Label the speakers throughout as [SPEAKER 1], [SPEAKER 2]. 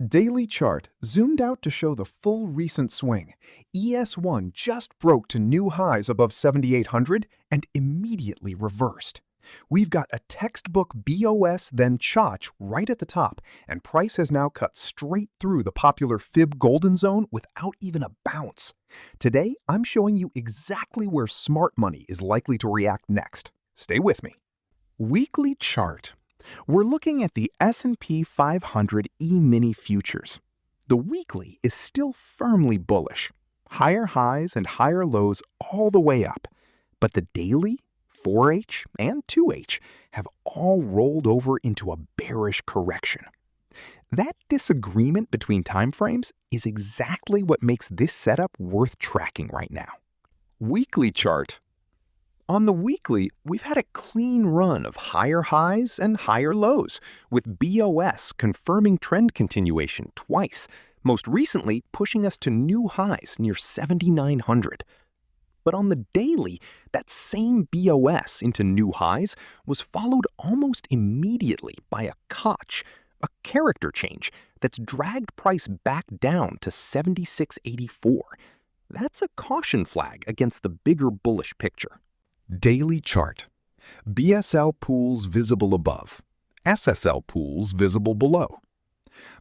[SPEAKER 1] Daily chart zoomed out to show the full recent swing. ES1 just broke to new highs above 7,800 and immediately reversed. We've got a textbook BOS then CHOCH right at the top, and price has now cut straight through the popular fib golden zone without even a bounce. Today, I'm showing you exactly where smart money is likely to react next. Stay with me. Weekly chart. We're looking at the SP 500 E-mini futures. The weekly is still firmly bullish. Higher highs and higher lows all the way up. But the daily, 4H, and 2H have all rolled over into a bearish correction. That disagreement between timeframes is exactly what makes this setup worth tracking right now. Weekly chart. On the weekly, we've had a clean run of higher highs and higher lows, with BOS confirming trend continuation twice, most recently pushing us to new highs near 7,900. But on the daily, that same BOS into new highs was followed almost immediately by a COTCH, a character change that's dragged price back down to 76.84. That's a caution flag against the bigger bullish picture. Daily chart. BSL pools visible above. SSL pools visible below.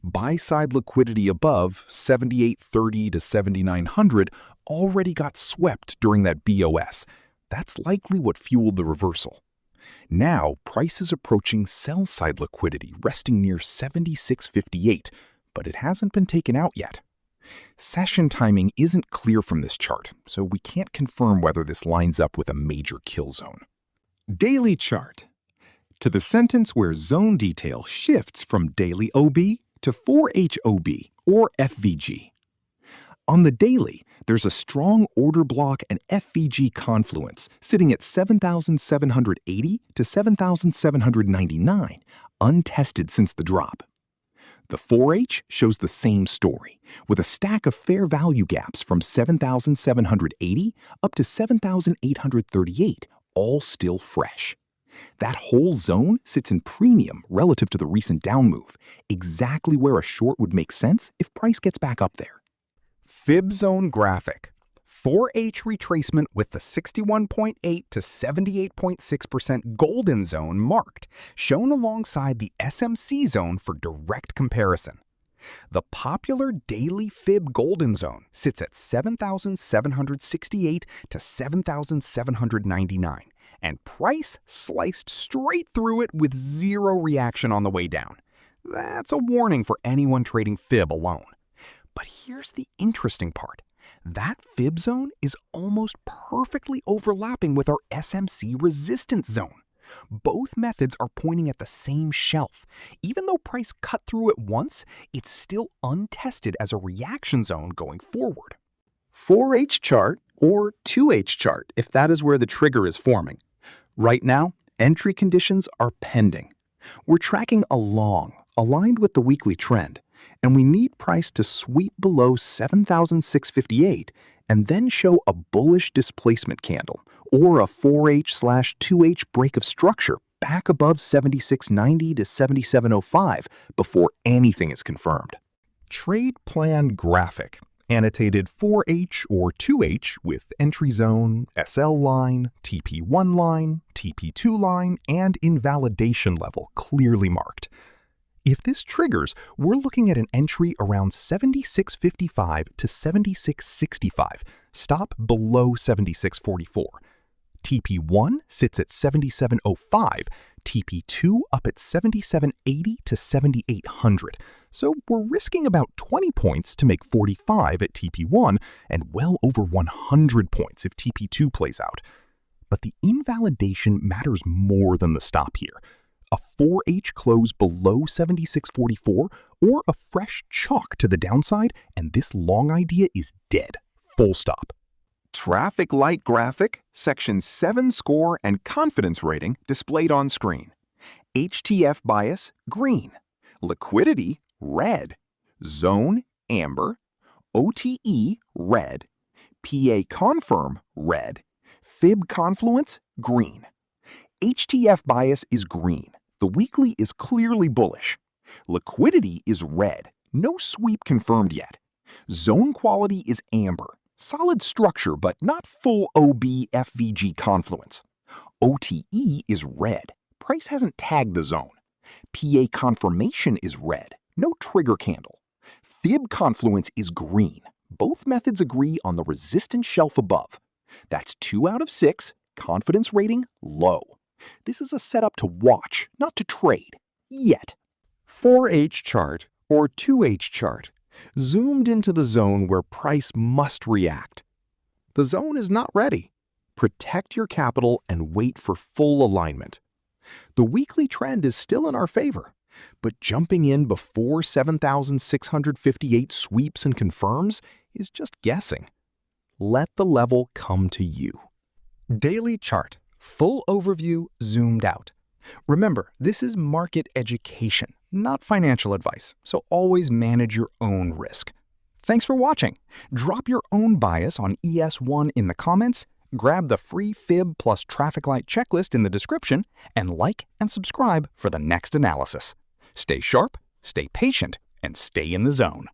[SPEAKER 1] Buy-side liquidity above 78.30 to 7,900 already got swept during that BOS. That's likely what fueled the reversal. Now, price is approaching sell-side liquidity resting near 76.58, but it hasn't been taken out yet. Session timing isn't clear from this chart, so we can't confirm whether this lines up with a major kill zone. Daily chart. To the sentence where zone detail shifts from daily OB to 4H OB or FVG. On the daily, there's a strong order block and FVG confluence sitting at 7,780 to 7,799, untested since the drop. The 4H shows the same story, with a stack of fair value gaps from 7,780 up to 7,838, all still fresh. That whole zone sits in premium relative to the recent down move, exactly where a short would make sense if price gets back up there. Fib zone graphic. 4H retracement with the 61.8 to 78.6% golden zone marked, shown alongside the SMC zone for direct comparison. The popular daily fib golden zone sits at 7,768 to 7,799, and price sliced straight through it with zero reaction on the way down. That's a warning for anyone trading fib alone. But here's the interesting part. That fib zone is almost perfectly overlapping with our SMC resistance zone. Both methods are pointing at the same shelf. Even though price cut through it once, it's still untested as a reaction zone going forward. 4H chart or 2H chart if that is where the trigger is forming. Right now, entry conditions are pending. We're tracking along, aligned with the weekly trend, and we need price to sweep below 7,658 and then show a bullish displacement candle or a 4H/2H break of structure back above 76.90 to 77.05 before anything is confirmed. Trade plan graphic. Annotated 4H or 2H with entry zone, SL line, TP1 line, TP2 line, and invalidation level clearly marked. If this triggers, we're looking at an entry around 76.55 to 76.65, stop below 76.44. TP1 sits at 77.05, TP2 up at 77.80 to 7,800. So we're risking about 20 points to make 45 at TP1 and well over 100 points if TP2 plays out. But the invalidation matters more than the stop here. A 4H close below 76.44 or a fresh chalk to the downside, and this long idea is dead. Full stop. Traffic light graphic, section 7 score and confidence rating displayed on screen. HTF bias, green. Liquidity, red. Zone, amber. OTE, red. PA confirm, red. Fib confluence, green. HTF bias is green. The weekly is clearly bullish. Liquidity is red. No sweep confirmed yet. Zone quality is amber. Solid structure, but not full OB-FVG confluence. OTE is red. Price hasn't tagged the zone. PA confirmation is red. No trigger candle. Fib confluence is green. Both methods agree on the resistance shelf above. That's 2 out of 6. Confidence rating low. This is a setup to watch, not to trade. Yet. 4H chart or 2H chart. Zoomed into the zone where price must react. The zone is not ready. Protect your capital and wait for full alignment. The weekly trend is still in our favor, but jumping in before 7,658 sweeps and confirms is just guessing. Let the level come to you. Daily chart, full overview, zoomed out. Remember, this is market education, not financial advice, so always manage your own risk. Thanks for watching. Drop your own bias on ES1 in the comments, grab the free Fib plus traffic light checklist in the description, and like and subscribe for the next analysis. Stay sharp, stay patient, and stay in the zone.